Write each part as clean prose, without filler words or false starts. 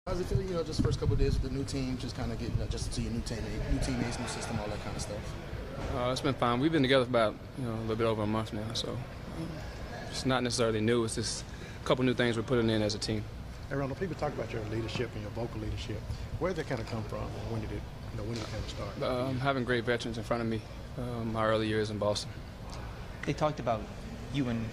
How's it feel, just first couple of days with the new team, just kind of getting adjusted to your new teammates, new system, all that kind of stuff? It's been fine. We've been together for about a little bit over a month now, so it's not necessarily new. It's just a couple new things we're putting in as a team. Hey, Rondo, people talk about your leadership and your vocal leadership. Where did that kind of come from, and when did it kind of start? Having great veterans in front of me, my early years in Boston. They talked about you and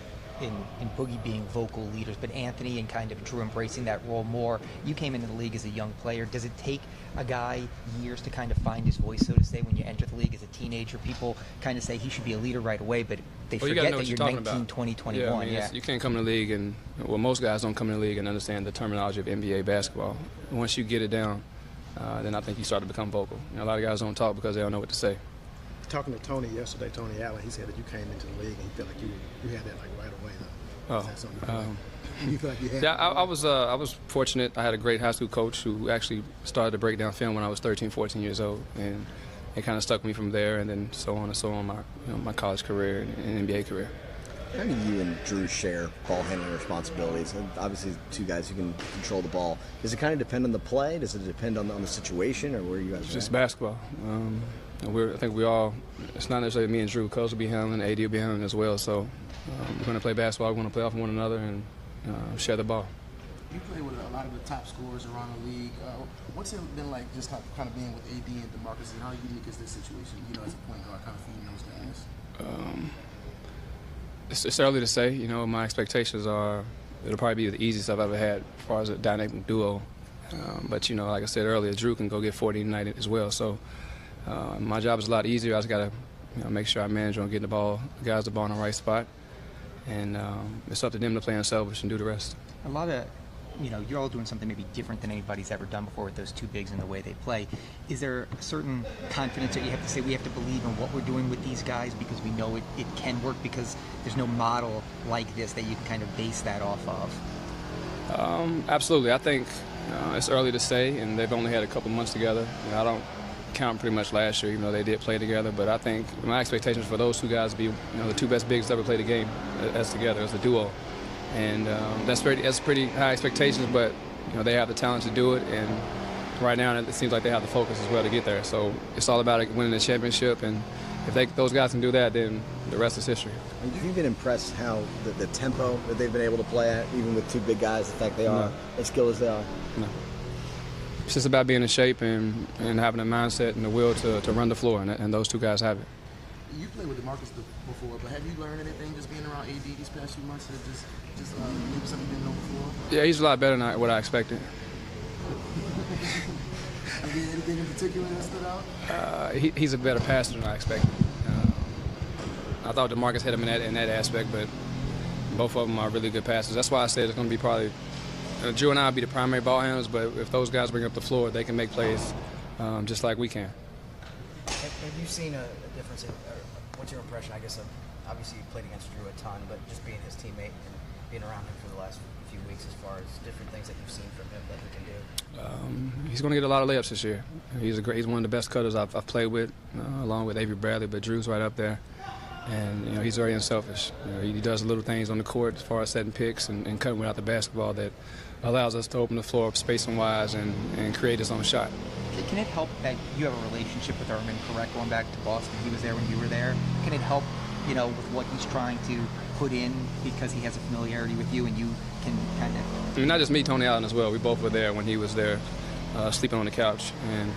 Boogie being vocal leaders, but Anthony and kind of Drew embracing that role more. You came into the league as a young player. Does it take a guy years to kind of find his voice, so to say, when you enter the league as a teenager? People kind of say he should be a leader right away, but they forget that you're 19, 20, 21. Yeah, you can't come in the league, and most guys don't come in the league and understand the terminology of NBA basketball. Once you get it down, then I think you start to become vocal. A lot of guys don't talk because they don't know what to say. Talking to Tony yesterday, Tony Allen, he said that you came into the league and he felt like you had that like right away. You feel like you had? Yeah, I was fortunate. I had a great high school coach who actually started to break down film when I was 13, 14 years old, and it kind of stuck me from there, and then so on and so on my college career and NBA career. How do you and Drew share ball handling responsibilities? And obviously, two guys who can control the ball. Does it kind of depend on the play? Does it depend on the situation, or where you guys? It's just basketball. I think we all. It's not necessarily me and Drew. Coach will be handling, AD will be handling as well. So we're going to play basketball. We're going to play off of one another and share the ball. You play with a lot of the top scorers around the league. What's it been like, just kind of being with AD and DeMarcus, and how unique is this situation? As a point guard, kind of feeding those guys. It's early to say. My expectations are it'll probably be the easiest I've ever had as far as a dynamic duo. But like I said earlier, Drew can go get 40 tonight as well. So my job is a lot easier. I just got to make sure I manage on getting the guys the ball in the right spot, and it's up to them to play unselfish and do the rest. A lot of, you're all doing something maybe different than anybody's ever done before with those two bigs and the way they play. Is there a certain confidence that you have to say we have to believe in what we're doing with these guys because we know it can work, because there's no model like this that you can kind of base that off of? Absolutely. I think it's early to say, and they've only had a couple months together. I don't count pretty much last year, even though they did play together. But I think my expectations for those two guys to be the two best bigs to ever play the game as together, as a duo. And that's pretty high expectations, but they have the talent to do it, and right now it seems like they have the focus as well to get there. So it's all about winning the championship, and if those guys can do that, then the rest is history. Have you been impressed how the tempo that they've been able to play at, even with two big guys, the fact they are as skilled as they are? No. It's just about being in shape and having a mindset and the will to run the floor, and those two guys have it. You played with DeMarcus before, but have you learned anything just being around AD these past few months? Just maybe something you didn't know before? Yeah, he's a lot better than what I expected. Anything in particular that stood out? He's a better passer than I expected. I thought DeMarcus had him in that aspect, but both of them are really good passers. That's why I said it's going to be probably Drew and I will be the primary ball handlers, but if those guys bring up the floor, they can make plays just like we can. Have you seen a difference what's your impression, I guess, of, obviously you played against Drew a ton, but just being his teammate and being around him for the last few weeks as far as different things that you've seen from him that he can do? He's going to get a lot of layups this year. He's one of the best cutters I've played with, along with Avery Bradley, but Drew's right up there. And he's very unselfish. He does little things on the court as far as setting picks and cutting without the basketball that allows us to open the floor up spacing-wise and create his own shot. Can it help that you have a relationship with Ernie, correct, going back to Boston? He was there when you were there. Can it help, with what he's trying to put in because he has a familiarity with you and you can kind of... I mean, not just me, Tony Allen as well. We both were there when he was there, sleeping on the couch. And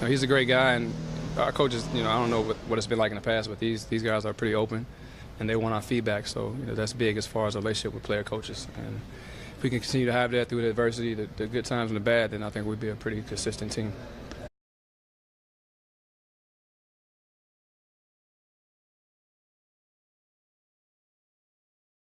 he's a great guy, and our coaches, I don't know what it's been like in the past, but these guys are pretty open, and they want our feedback. So that's big as far as a relationship with player coaches. And if we can continue to have that through the adversity, the good times and the bad, then I think we'd be a pretty consistent team.